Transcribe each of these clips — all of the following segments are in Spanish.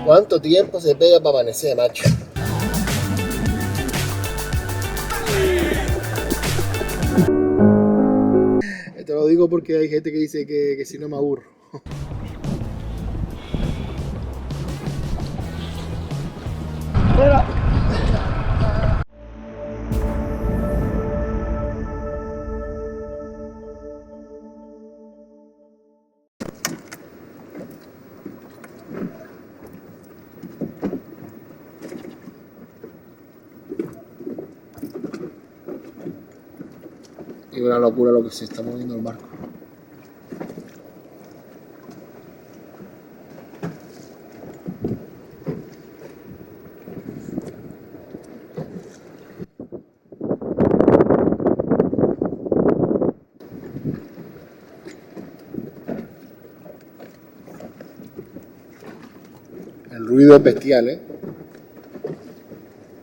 ¿Cuánto tiempo se pega para amanecer, macho? Te lo digo porque hay gente que dice que si no me aburro. ¡Fuera! Y una locura lo que se está moviendo el barco. El ruido es bestial, ¿eh?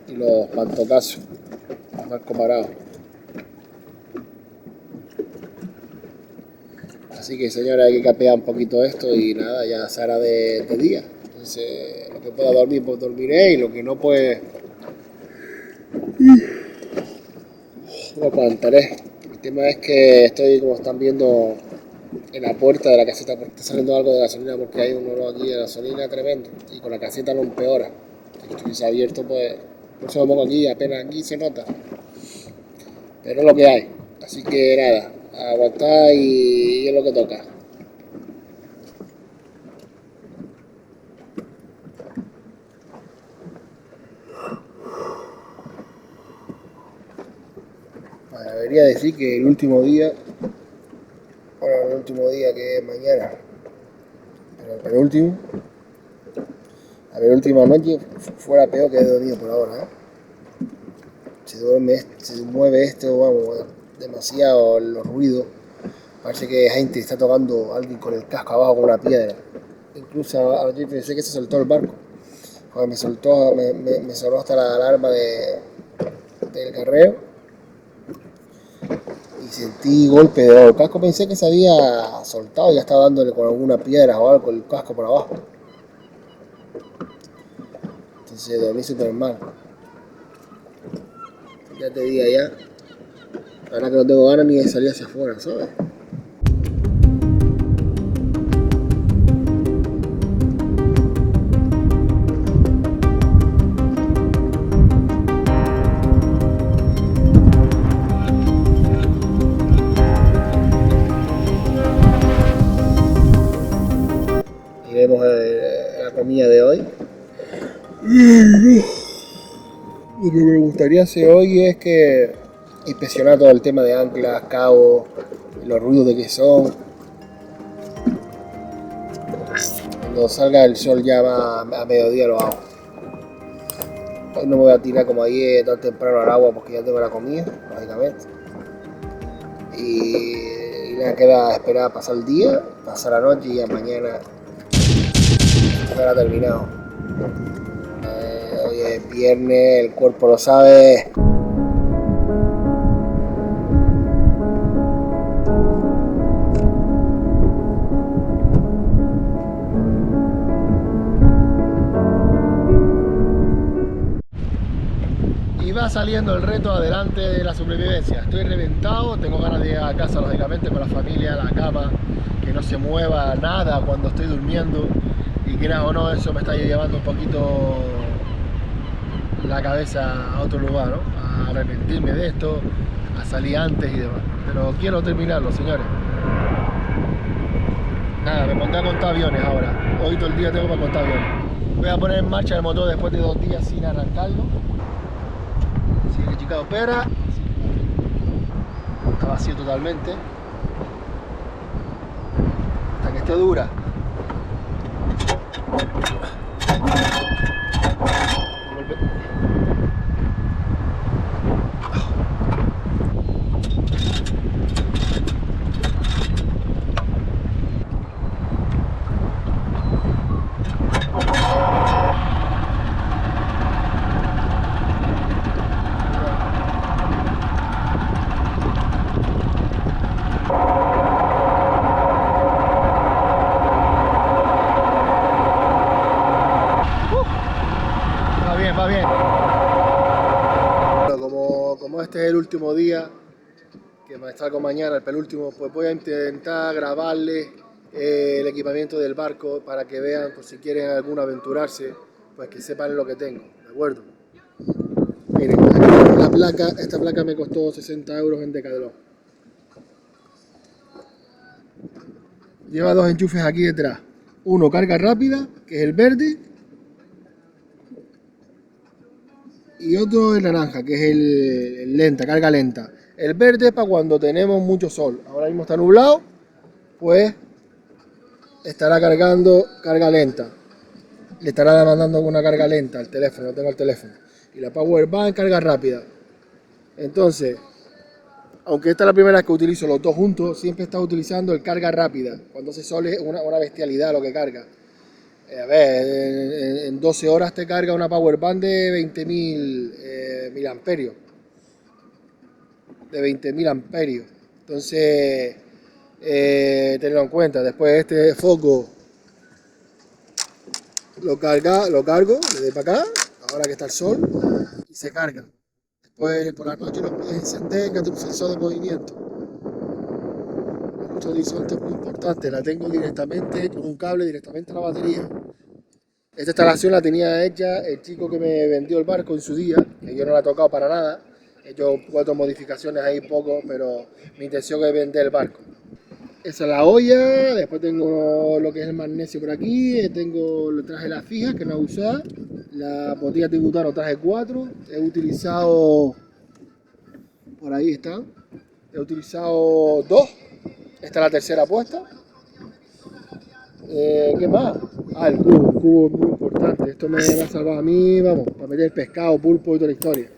Y los pantocazos. El barco parado. Así que, señora, hay que capear un poquito esto y nada, ya se hará de día. Entonces, lo que pueda dormir, pues dormiré, y lo que no, pues lo aguantaré. El tema es que estoy, como están viendo, en la puerta de la caseta, porque está saliendo algo de gasolina, porque hay un olor aquí de gasolina tremendo, y con la caseta lo empeora. Si estuviese abierto, pues por eso lo pongo aquí, apenas aquí se nota, pero es lo que hay. Así que nada, a aguantar y es lo que toca. Debería decir que el último día, bueno, el último día que es mañana, pero el penúltimo, la penúltima noche fue la peor que he dormido por ahora, ¿eh? Se mueve esto, vamos, demasiado los ruidos. Parece que gente está tocando a alguien con el casco abajo con una piedra. Incluso yo pensé que se soltó el barco. Cuando me sonó hasta la alarma del carreo. Y sentí golpe de casco. Pensé que se había soltado y ya estaba dándole con alguna piedra o algo con el casco por abajo. Entonces dormí súper mal. Ya te diga ya. Ahora que no tengo ganas ni de salir hacia afuera, ¿sabes? Y vemos la comida de hoy. Lo que me gustaría hacer hoy es que inspeccionar todo el tema de anclas, cabos, los ruidos de que son. Cuando salga el sol ya a mediodía lo hago. Hoy no me voy a tirar como ayer tan temprano al agua porque ya tengo la comida, lógicamente. Y nada, queda esperar a pasar el día, pasar la noche y ya mañana estará terminado. Hoy es viernes, el cuerpo lo sabe. Y va saliendo el reto adelante de la supervivencia. Estoy reventado, tengo ganas de ir a casa lógicamente con la familia, la cama, que no se mueva nada cuando estoy durmiendo. Y creo o no, eso me está llevando un poquito la cabeza a otro lugar, ¿no? A arrepentirme de esto, a salir antes y demás. Pero quiero terminarlo, señores. Nada, me pondré a contar aviones ahora. Hoy todo el día tengo para contar aviones. Voy a poner en marcha el motor después de 2 días sin arrancarlo. Así que Chicago opera. Está vacío totalmente. Hasta que esté dura. bien. Bueno, como este es el último día, que me salgo mañana, el penúltimo, pues voy a intentar grabarles el equipamiento del barco para que vean, por si quieren alguno aventurarse, pues que sepan lo que tengo, ¿de acuerdo? Miren, esta placa me costó 60 euros en Decathlon. Lleva dos enchufes aquí detrás. Uno carga rápida, que es el verde, y otro el naranja, que es el lenta, carga lenta. El verde es para cuando tenemos mucho sol. Ahora mismo está nublado, pues estará cargando carga lenta. Le estará mandando una carga lenta al teléfono, no tengo el teléfono. Y la Power Bank carga rápida. Entonces, aunque esta es la primera vez que utilizo los dos juntos, siempre he estado utilizando el carga rápida. Cuando hace sol es una bestialidad lo que carga. A ver, en 12 horas te carga una Power Bank de 20.000 miliamperios. De 20.000 amperios. Entonces, tenlo en cuenta. Después este foco lo cargo, le doy para acá, ahora que está el sol, y se carga. Después por la noche lo puedes encender, que es un sensor de movimiento. El horizonte es muy importante, la tengo directamente con un cable directamente a la batería. Esta instalación la tenía hecha el chico que me vendió el barco en su día, que yo no la he tocado para nada. He hecho 4 modificaciones ahí poco, pero mi intención es vender el barco. Esa es la olla, después tengo lo que es el magnesio por aquí, traje las fijas que no he usado, las botellas de butano traje 4, he utilizado, por ahí están, he utilizado 2, esta es la tercera puesta. ¿Qué más? El cubo es muy importante, esto me ha salvado a mí, vamos, para meter pescado, pulpo y toda la historia.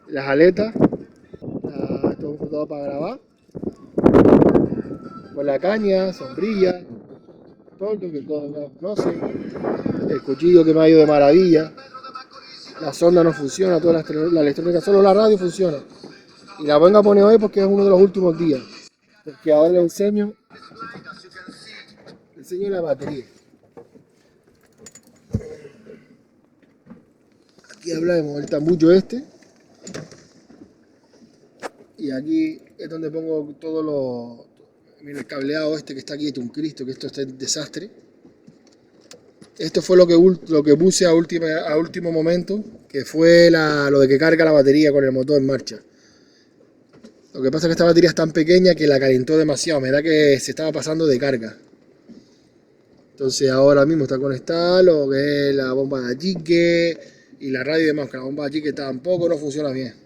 Las aletas, esto es un todo para grabar, con la caña, sombrilla, todo lo que todos conocen, el cuchillo que me ha ido de maravilla, la sonda no funciona, toda la electrónica, solo la radio funciona. Y la vengo a poner hoy porque es uno de los últimos días, porque ahora le enseño la batería. Aquí hablamos del tambucho este, y aquí es donde pongo todos los... Mira el cableado este que está aquí, es un Cristo, que esto está en desastre. Esto fue lo que puse a último momento, que fue lo de que carga la batería con el motor en marcha. Lo que pasa es que esta batería es tan pequeña que la calentó demasiado, me da que se estaba pasando de carga. Entonces ahora mismo está conectada lo que es la bomba de achique y la radio y demás, que la bomba de achique tampoco no funciona bien.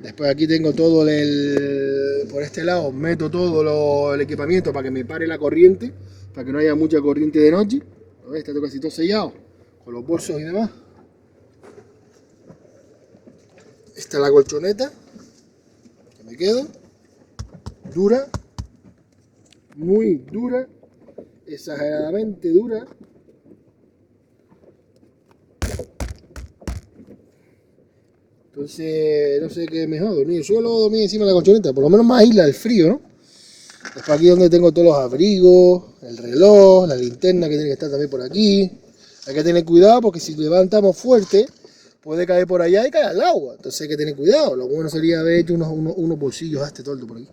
Después aquí tengo todo por este lado, meto todo el equipamiento para que me pare la corriente, para que no haya mucha corriente de noche. ¿Lo ves? Está casi todo sellado, con los bolsos y demás. Esta es la colchoneta, que me quedo, dura, muy dura, exageradamente dura. Entonces, no sé qué es mejor, dormir suelo o dormir encima de la colchoneta, por lo menos más aísla el frío, ¿no? Después aquí donde tengo todos los abrigos, el reloj, la linterna que tiene que estar también por aquí. Hay que tener cuidado porque si levantamos fuerte, puede caer por allá y caer al agua. Entonces hay que tener cuidado. Lo bueno sería haber hecho unos bolsillos a este tordo por aquí.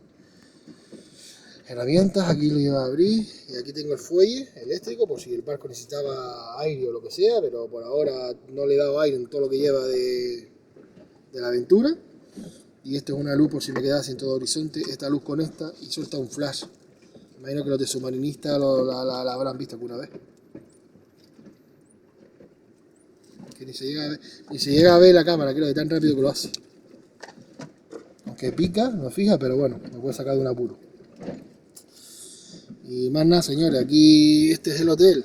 Herramientas, aquí lo iba a abrir. Y aquí tengo el fuelle eléctrico por si el barco necesitaba aire o lo que sea, pero por ahora no le he dado aire en todo lo que lleva de la aventura. Y esto es una luz por si me quedase en todo horizonte. Esta luz conecta y suelta un flash. Imagino que los de submarinistas la habrán visto alguna vez. Que ni se llega a ver la cámara, creo, de tan rápido que lo hace. Aunque pica, no fija, pero bueno, me puede sacar de un apuro. Y más nada, señores, aquí este es el hotel.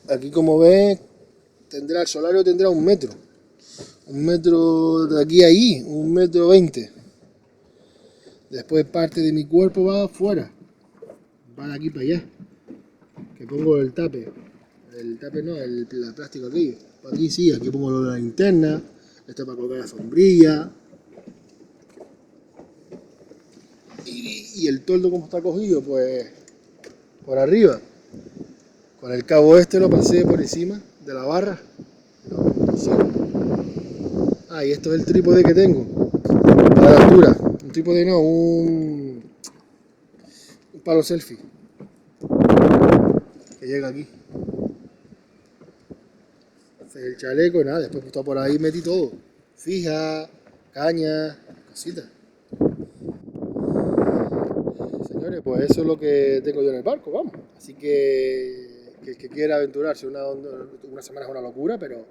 Aquí, como ven, el solario tendrá 1 metro. 1 metro de aquí a ahí, 1,20 m. Después parte de mi cuerpo va afuera. Va de aquí para allá. Que pongo el tape. El tape no, el plástico aquí. Aquí sí, aquí pongo lo de la linterna. Esto es para colgar la sombrilla. y el toldo como está cogido, pues por arriba. Con el cabo este lo pasé por encima de la barra. No, sí. Ah, y esto es el trípode que tengo. A la altura. Un trípode no, un palo selfie. Que llega aquí. El chaleco y nada, después pues, por ahí metí todo. Fija, caña, cositas. Señores, pues eso es lo que tengo yo en el barco, vamos. Así que el que quiera aventurarse, una semana es una locura, pero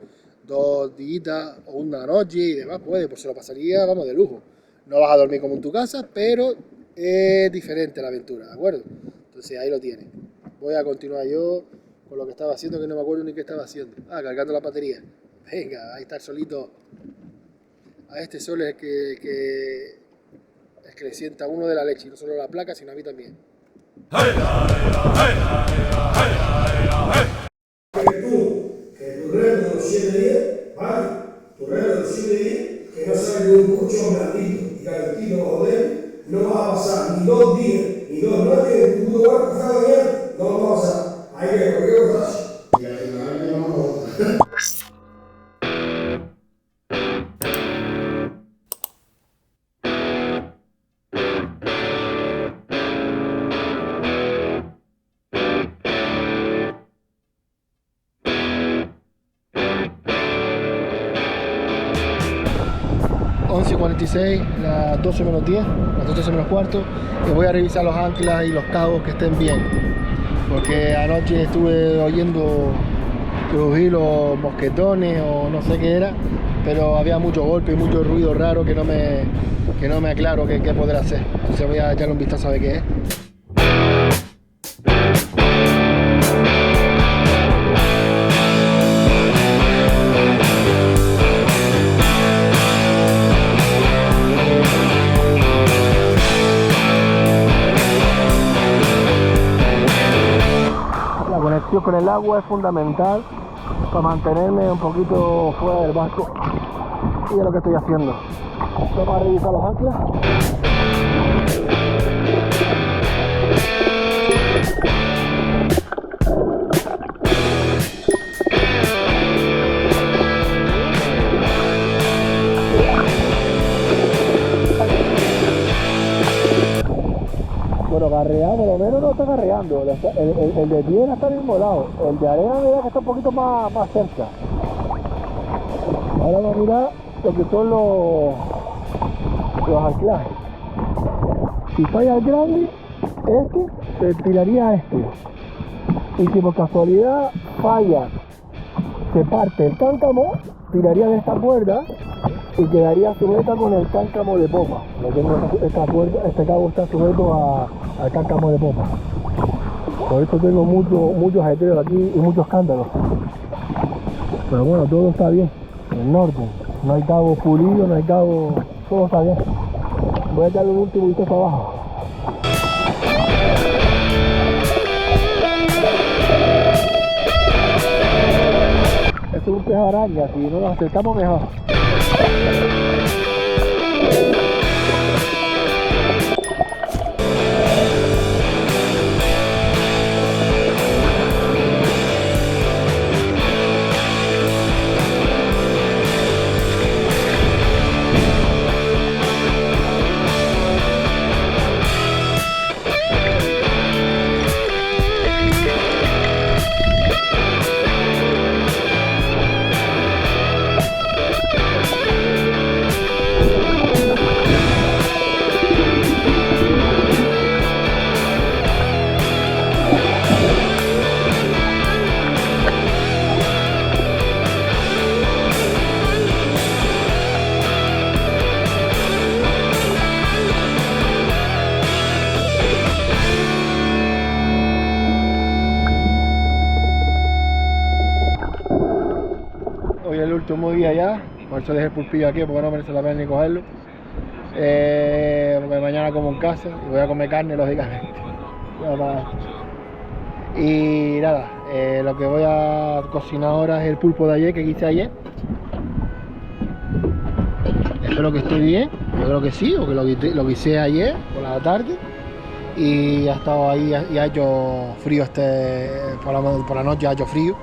2 días o una noche y demás puede, pues se lo pasaría, vamos, de lujo. No vas a dormir como en tu casa, pero es diferente la aventura, ¿de acuerdo? Entonces ahí lo tienes. Voy a continuar yo con lo que estaba haciendo, que no me acuerdo ni qué estaba haciendo. Ah, cargando la batería. Venga, ahí está el solito. A este sol es que le sienta a uno de la leche, y no solo a la placa, sino a mí también. Que tu reto de los 7 días, ¿vale? Tu reto de los 7 días, que no sales de un colchón blandito y calentito bajo de él, no vas a pasar ni 2 días, ni 2 noches en tu puto barco cada mañana, no lo vas a pasar. Hay que correr los brazos. Y al final no vamos a 11:46, las 12 menos 10, las 12 menos cuarto, y voy a revisar los anclas y los cabos que estén bien, porque anoche estuve oyendo crujir los mosquetones o no sé qué era, pero había mucho golpe y mucho ruido raro que no me aclaro qué poder hacer. Entonces voy a echarle un vistazo a ver qué es. La conexión con el agua es fundamental para mantenerme un poquito fuera del barco, y es lo que estoy haciendo. Vamos a revisar los anclas. Bueno, garrear por lo menos no está garreando. El de tierra está al mismo lado. El de arena mira que está un poquito más cerca. Ahora vamos a mirar lo que son los anclajes. Si falla el grande, se tiraría a este. Y si por casualidad falla, se parte el cáncamo, tiraría de esta cuerda y quedaría sujeta con el cáncamo de popa. Este cabo está sujeto al cáncamo de popa. Por eso tengo muchos ajeteos aquí y muchos cántaros. Pero bueno, todo está bien. El norte, no hay cabo pulido, no hay cabo, todo está bien. Voy a echarle un último vistazo abajo. Esto es un pez araña, si no nos acercamos mejor. Hoy es el último día ya, por eso dejé el pulpillo aquí, porque no merece la pena ni cogerlo. Porque mañana como en casa y voy a comer carne, lógicamente. Y nada, lo que voy a cocinar ahora es el pulpo de ayer, que hice ayer. Espero que esté bien, yo creo que sí, porque lo hice ayer, la tarde y ha estado ahí y ha hecho frío por la noche ha hecho frío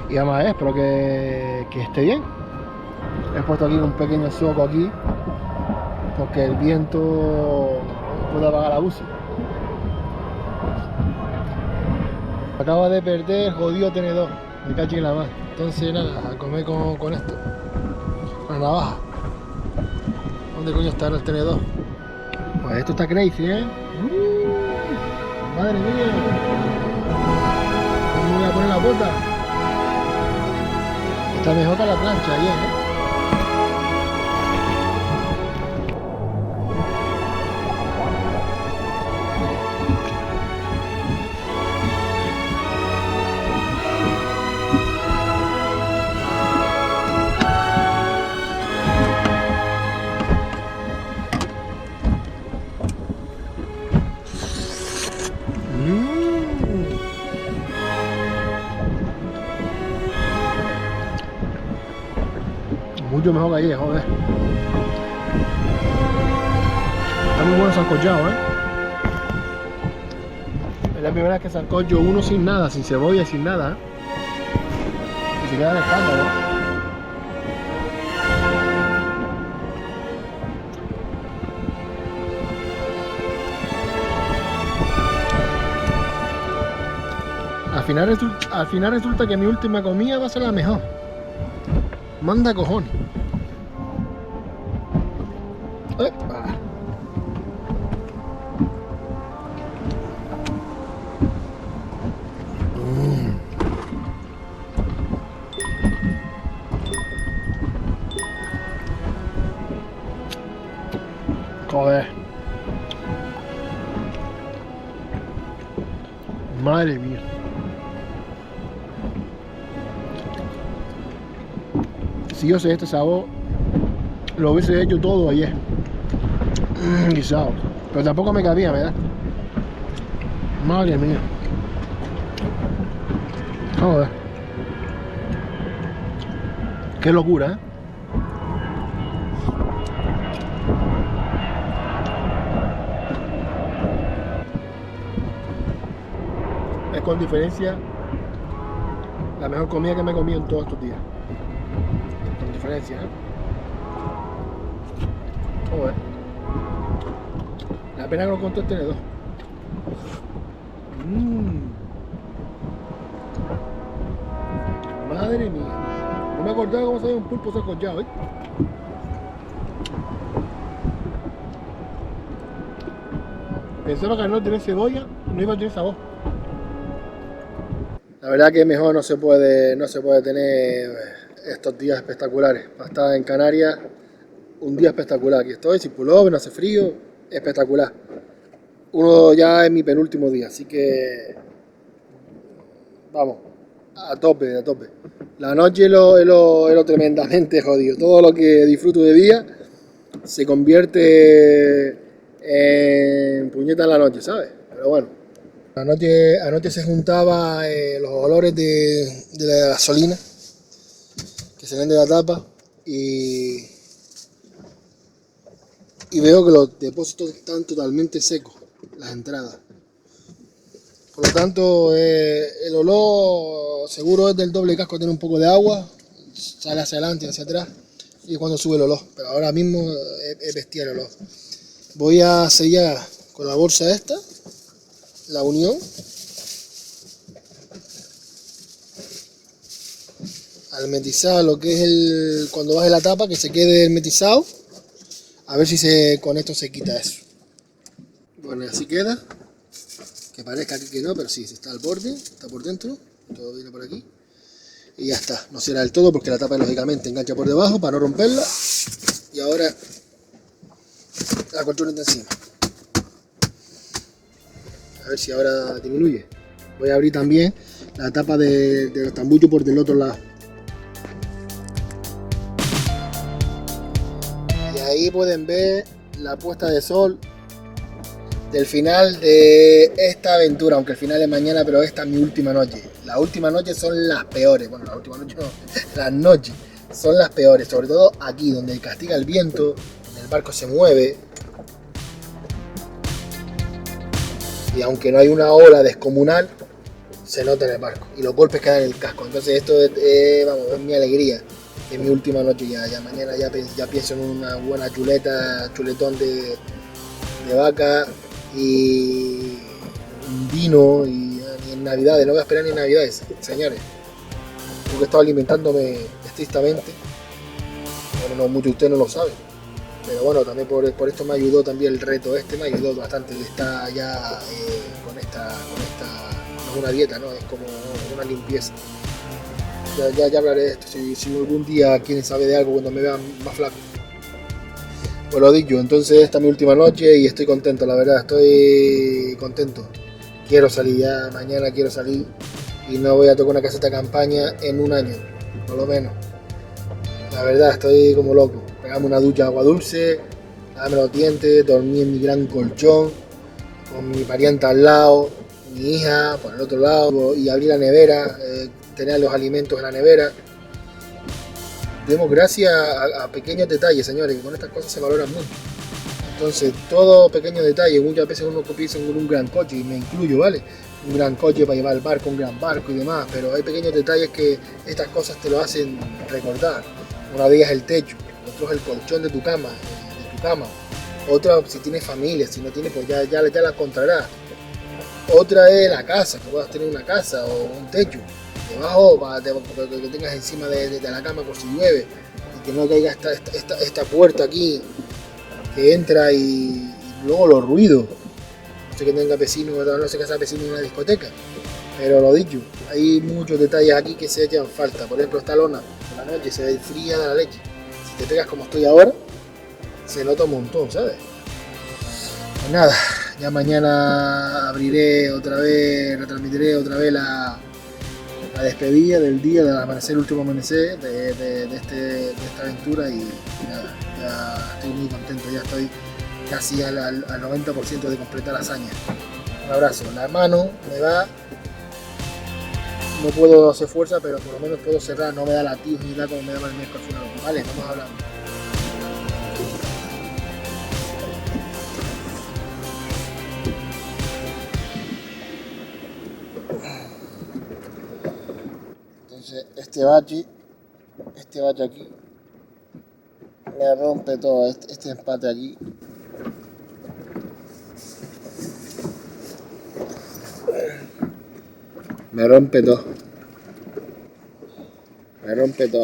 y además espero que esté bien. He puesto aquí un pequeño zoco aquí porque el viento puede apagar la UCI. Acaba de perder el jodido tenedor, me cacho en la mano. Entonces nada, a comer con esto, con la navaja. ¿Dónde coño está el tenedor? Pues esto está crazy, ¿eh? Madre mía. ¿Cómo voy a poner la bota? Está mejor que la plancha ayer, ¿eh? Mucho mejor que ayer, joder. Está muy bueno sancochado, ¿eh? Es la primera vez que sancocho uno sin nada, sin cebolla, sin nada, ¿eh? Y se queda de escándalo, ¿no? Al final resulta que mi última comida va a ser la mejor. Manda cojones. ¡Epa! Joder. Madre mía. Si yo sé este sabor, lo hubiese hecho todo ayer. Guisado. Pero tampoco me cabía, ¿verdad? Madre mía. Joder. Qué locura, ¿eh? Es con diferencia la mejor comida que me he comido en todos estos días. Con diferencia, ¿eh? Joder. La pena que lo contó el tenedor. Madre mía. No me acordaba cómo sabía un pulpo sancochado, ¿eh? Pensaba que al no tener cebolla no iba a tener sabor. La verdad que mejor no se puede tener estos días espectaculares. Para estar en Canarias, un día espectacular. Aquí estoy, sin pullover, no hace frío, espectacular. Uno ya es mi penúltimo día, así que vamos, a tope, a tope. La noche es lo tremendamente jodido. Todo lo que disfruto de día se convierte en puñeta en la noche, ¿sabes? Pero bueno. Anoche se juntaba los olores de la gasolina que se vende de la tapa y veo que los depósitos están totalmente secos, las entradas. Por lo tanto, el olor seguro es del doble casco, tiene un poco de agua, sale hacia adelante y hacia atrás y cuando sube el olor. Pero ahora mismo es bestial el olor. Voy a sellar con la bolsa esta la unión al metizar lo que es cuando baje la tapa, que se quede hermetizado, a ver si con esto se quita eso. Bueno, así queda, que parezca aquí que no, pero sí, está al borde, está por dentro, todo viene por aquí y ya está. No será del todo porque la tapa lógicamente engancha por debajo para no romperla y ahora la controlo de encima. A ver si ahora disminuye. Voy a abrir también la tapa de los tambuchos por del otro lado. Y ahí pueden ver la puesta de sol del final de esta aventura, aunque el final es mañana, pero esta es mi última noche. Las últimas noches son las peores. Bueno, las últimas noches no, las noches son las peores, sobre todo aquí donde castiga el viento, donde el barco se mueve. y aunque no hay una ola descomunal, se nota en el barco y los golpes quedan en el casco. Entonces esto es mi alegría, es mi última noche ya mañana ya pienso en una buena chuletón de vaca y un vino y en Navidades, no voy a esperar ni en Navidades, señores, porque he estado alimentándome estrictamente. Bueno, no, muchos de ustedes no lo saben, pero bueno, también por esto me ayudó también el reto me ayudó bastante, está ya con esta, no es una dieta, ¿no? Es como una limpieza. Ya hablaré de esto, si algún día quieren saber de algo cuando me vean más flaco. Pues lo dicho, entonces esta es mi última noche y estoy contento, la verdad, estoy contento. Quiero salir ya, mañana quiero salir y no voy a tocar una caseta de campaña en un año, por lo menos. La verdad, estoy como loco. Pegarme una ducha de agua dulce, lavarme los dientes, dormir en mi gran colchón, con mi parienta al lado, mi hija por el otro lado, y abrir la nevera, tener los alimentos en la nevera. Demos gracias a pequeños detalles, señores, que con estas cosas se valoran mucho. Entonces, todo pequeño detalle, muchas veces uno piensa en un gran coche, y me incluyo, ¿vale? Un gran coche para llevar el barco, un gran barco y demás, pero hay pequeños detalles que estas cosas te lo hacen recordar. Una de ellas es el techo, otro es el colchón de tu cama, otra si tienes familia, si no tienes pues ya la encontrarás. Otra es la casa, que puedas tener una casa o un techo debajo para que tengas encima de la cama por si llueve y que no caiga esta puerta aquí que entra y luego los ruidos. No sé que tenga vecinos, no sé que sea vecino en una discoteca, pero lo dicho, hay muchos detalles aquí que se echan falta. Por ejemplo, esta lona por la noche se ve fría de la leche. Si te pegas como estoy ahora, se nota un montón, ¿sabes? Pues nada, ya mañana abriré otra vez, retransmitiré otra vez la despedida del día, del amanecer, el último amanecer de esta aventura y nada, ya estoy muy contento, ya estoy casi al 90% de completar la hazaña. Un abrazo, la mano me va, no puedo hacer fuerza, pero por lo menos puedo cerrar, no me da latigos ni nada como me daba el miércoles final. Vale, vamos hablando. Entonces este bache aquí me rompe todo, este empate aquí. Me rompe todo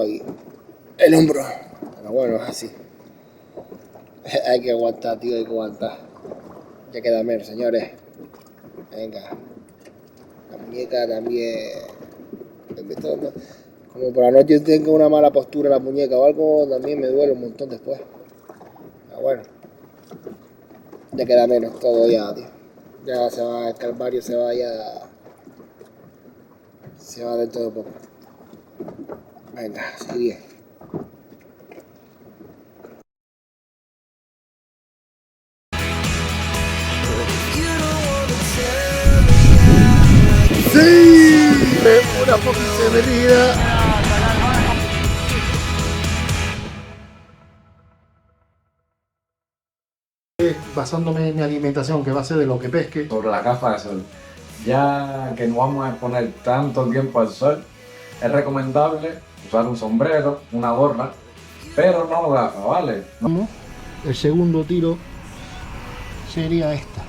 aquí, el hombro, pero bueno, es así. Hay que aguantar, tío, hay que aguantar. Ya queda menos, señores. Venga, la muñeca también. Como por la noche tengo una mala postura en la muñeca o algo, también me duele un montón después. Pero bueno, ya queda menos todo ya, tío. Ya se va el calvario, se va dentro de poco. Venga, sigue. ¡Sí! Una poquita de venida. Basándome en mi alimentación, que va a ser de lo que pesque. Sobre la gafa de sol. Ya que no vamos a exponer tanto tiempo al sol, es recomendable usar un sombrero, una gorra, pero no gafas, ¿vale? El segundo tiro sería esta.